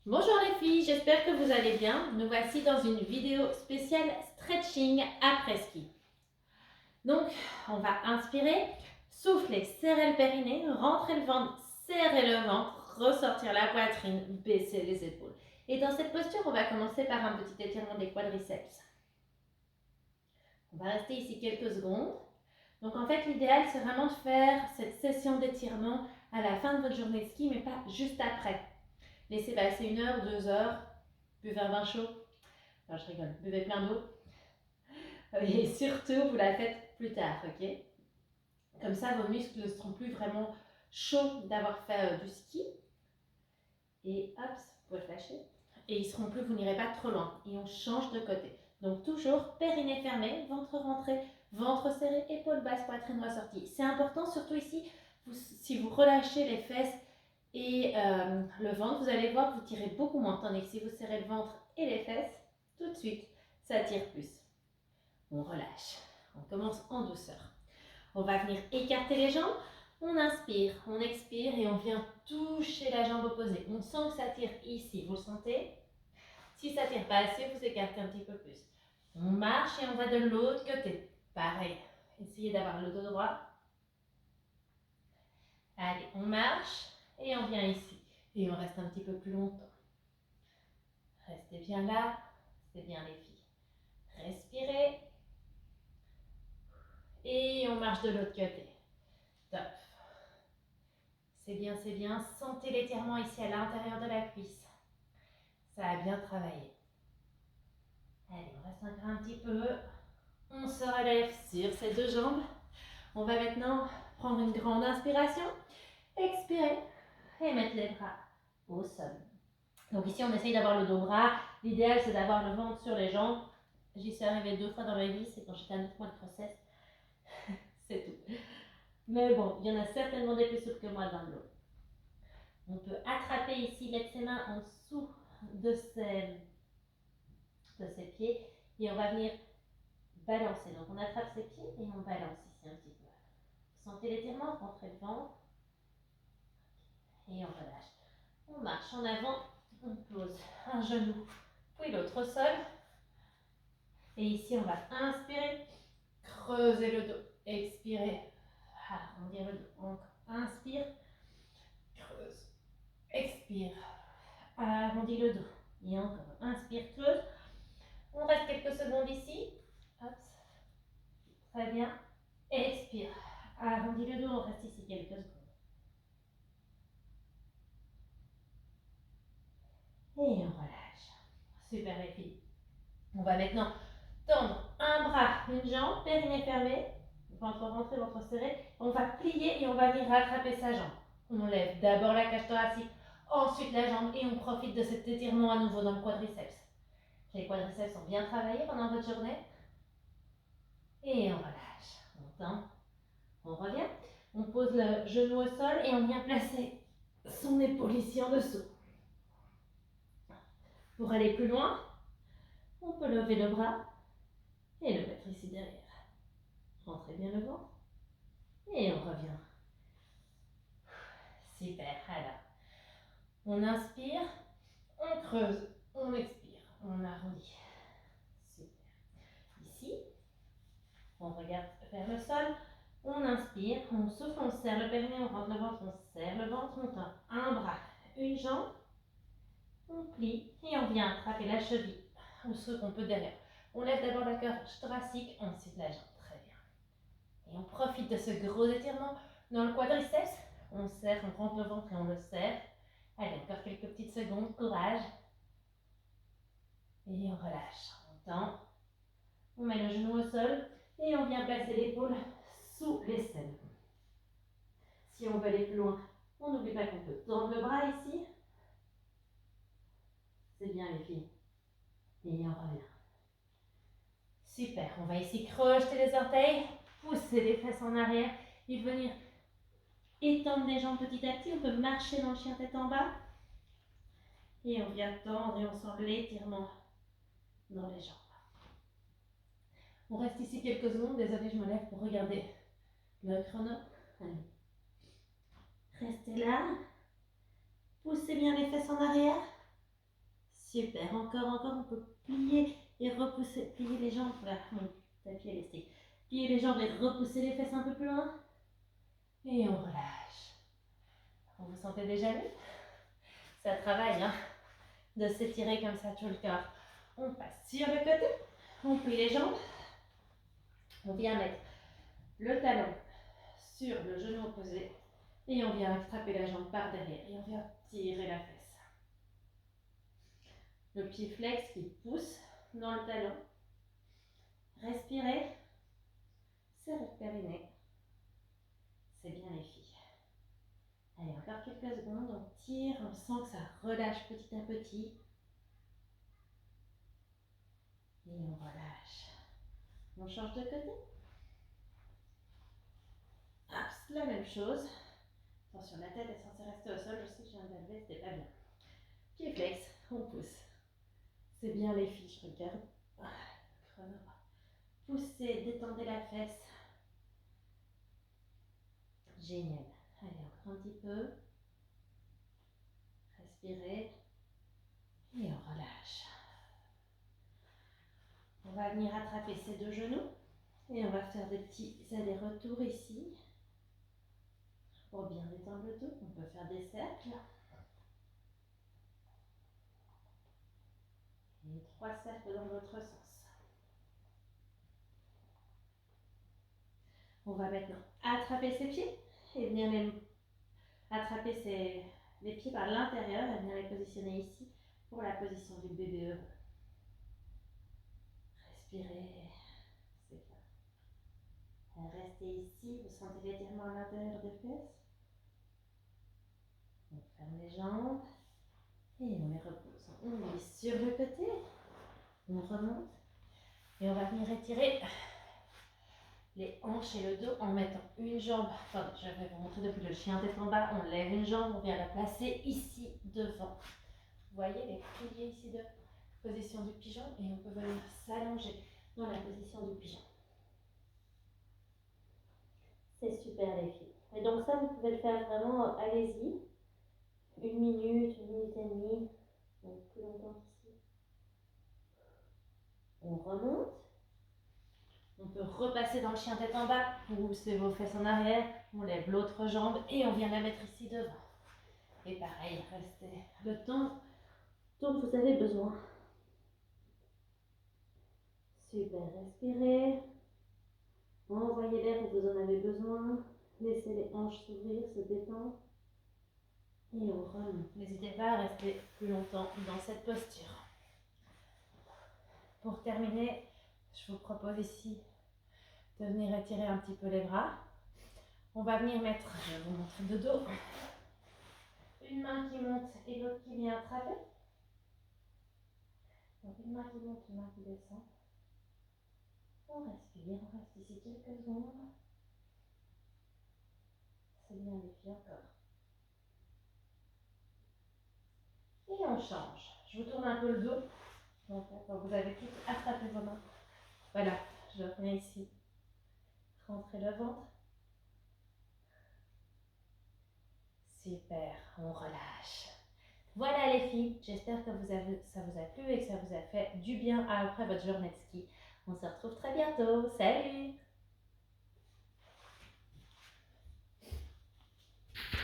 Bonjour les filles, j'espère que vous allez bien. Nous voici dans une vidéo spéciale stretching après ski. Donc, on va inspirer, souffler, serrer le périnée, rentrer le ventre, serrer le ventre, ressortir la poitrine, baisser les épaules. Et dans cette posture, on va commencer par un petit étirement des quadriceps. On va rester ici quelques secondes. Donc en fait, l'idéal, c'est vraiment de faire cette session d'étirement à la fin de votre journée de ski, mais pas juste après. Laissez passer 1 heure, 2 heures, buvez un vin chaud. Non, je rigole, buvez plein d'eau. Et surtout, vous la faites plus tard, ok? Comme ça, vos muscles ne seront plus vraiment chauds d'avoir fait du ski. Et hop, vous pouvez lâcher. Et ils seront plus, vous n'irez pas trop loin. Et on change de côté. Donc toujours périnée fermé, ventre rentré, ventre serré, épaule basse, poitrine ressortie. C'est important, surtout ici, si vous relâchez les fesses et le ventre, vous allez voir que vous tirez beaucoup moins. Tandis que si vous serrez le ventre et les fesses, tout de suite, ça tire plus. On relâche. On commence en douceur. On va venir écarter les jambes. On inspire, on expire et on vient toucher la jambe opposée. On sent que ça tire ici. Vous le sentez? Si ça ne tire pas assez, vous écartez un petit peu plus. On marche et on va de l'autre côté. Pareil. Essayez d'avoir le dos droit. Allez, on marche et on vient ici. Et on reste un petit peu plus longtemps. Restez bien là. C'est bien les filles. Respirez. Et on marche de l'autre côté. Top. C'est bien, c'est bien. Sentez l'étirement ici à l'intérieur de la cuisse. Ça a bien travaillé. Allez, on reste encore un petit peu. On se relève sur ces deux jambes. On va maintenant prendre une grande inspiration. Expirer et mettre les bras au sol. Donc ici, on essaye d'avoir le dos ras. L'idéal, c'est d'avoir le ventre sur les jambes. J'y suis arrivée 2 fois dans ma vie. C'est quand j'étais à 9 mois de grossesse. C'est tout. Mais bon, il y en a certainement des plus souples que moi dans le dos. On peut attraper ici, mettre ses mains en dessous de ses pieds et on va venir balancer. Donc on attrape ses pieds et on balance ici un petit peu. Vous sentez l'étirement, rentrez le ventre et on relâche. On marche en avant, on pose un genou puis l'autre au sol. Et ici on va inspirer, creuser le dos, expirer, arrondir le dos. Encore, inspire, creuse, expire, arrondis le dos. Et encore, inspire, creuse. On reste quelques secondes ici. Hop. Très bien. Expire. Arrondis le dos, on reste ici quelques secondes. Et on relâche. Super les filles. On va maintenant tendre un bras, une jambe, périnée fermé, ventre rentré, ventre serré. On va plier et on va venir rattraper sa jambe. On lève d'abord la cage thoracique, ensuite la jambe et on profite de cet étirement à nouveau dans le quadriceps. Les quadriceps sont bien travaillés pendant votre journée. Et on relâche. On tend, on revient. On pose le genou au sol et on vient placer son épaule ici en dessous. Pour aller plus loin, on peut lever le bras et le mettre ici derrière. Rentrez bien le ventre et on revient. Super, alors. On inspire, on creuse, on expire, on arrondit. Super. Ici, on regarde vers le sol, on inspire, on souffle, on serre le périnée, on rentre le ventre, on serre le ventre, on tend un bras, une jambe, on plie et on vient attraper la cheville ou ce qu'on peut derrière. On lève d'abord la cage thoracique, ensuite la jambe. Très bien. Et on profite de ce gros étirement dans le quadriceps. On serre, on rentre le ventre et on le serre. Allez, encore quelques petites secondes. Courage. Et on relâche. On tend. On met le genou au sol et on vient placer l'épaule sous l'aisselle. Si on veut aller plus loin, on n'oublie pas qu'on peut tendre le bras ici. C'est bien les filles. Et on revient. Super, on va ici crocheter les orteils, pousser les fesses en arrière et venir étendre les jambes petit à petit. On peut marcher dans le chien tête en bas. Et on vient tendre et on sent l'étirement dans les jambes. On reste ici quelques secondes. Désolée, je me lève pour regarder le chrono. Allez. Restez là. Poussez bien les fesses en arrière. Super, encore, on peut plier et repousser, plier les jambes, voilà, mon tapis élastique. Plier les jambes et repousser les fesses un peu plus loin. Et on relâche. Vous vous sentez déjà mieux? Ça travaille, hein, de s'étirer comme ça tout le corps. On passe sur le côté, on plie les jambes. On vient mettre le talon sur le genou opposé et on vient attraper la jambe par derrière et on vient tirer la fesse. Le pied flex qui pousse dans le talon. Respirez. Serrez le périnée. C'est bien les filles. Allez, encore quelques secondes. On tire, on sent que ça relâche petit à petit. Et on relâche. On change de côté. Hop, la même chose. Attention, la tête est censée rester au sol. Je sais que je viens de la lever, c'était pas bien. Pied flex, on pousse. C'est bien les filles, je regarde. Poussez, détendez la fesse. Génial. Allez, encore un petit peu. Respirez. Et on relâche. On va venir attraper ces deux genoux. Et on va faire des petits allers-retours ici. Pour bien détendre le dos, on peut faire des cercles. Et 3 cercles dans l'autre sens. On va maintenant attraper ses pieds et venir les attraper les pieds par l'intérieur et venir les positionner ici pour la position du bébé heureux. Respirez, c'est bien. Restez ici, vous sentez l'étirement à l'intérieur des fesses. On ferme les jambes et on les repose. On glisse sur le côté, on remonte et on va venir étirer les hanches et le dos en mettant une jambe. Attendez, je vais vous montrer depuis le chien tête en bas. On lève une jambe, on vient la placer ici devant. Vous voyez les piliers ici de position du pigeon et on peut venir s'allonger dans la position du pigeon. C'est super les filles. Et donc ça, vous pouvez le faire vraiment, allez-y. 1 minute, 1 minute et demie. Donc plus longtemps qu'ici. On remonte. On peut repasser dans le chien tête en bas, pousser vos fesses en arrière, on lève l'autre jambe et on vient la mettre ici devant. Et pareil, restez le temps dont vous avez besoin. Super, respirez. Envoyez l'air où vous en avez besoin. Laissez les hanches s'ouvrir, se détendre. Et on remonte. N'hésitez pas à rester plus longtemps dans cette posture. Pour terminer, je vous propose ici de venir étirer un petit peu les bras. On va venir mettre, je vais vous montrer de dos, une main qui monte et l'autre qui vient attraper. Donc une main qui monte, une main qui descend. On respire, on reste ici quelques secondes. C'est bien les filles encore. Et on change. Je vous tourne un peu le dos. Donc quand vous avez tout attrapé vos mains. Voilà, je reviens ici. Rentrez le ventre. Super, on relâche. Voilà les filles, j'espère que ça vous a plu et que ça vous a fait du bien après votre journée de ski. On se retrouve très bientôt. Salut!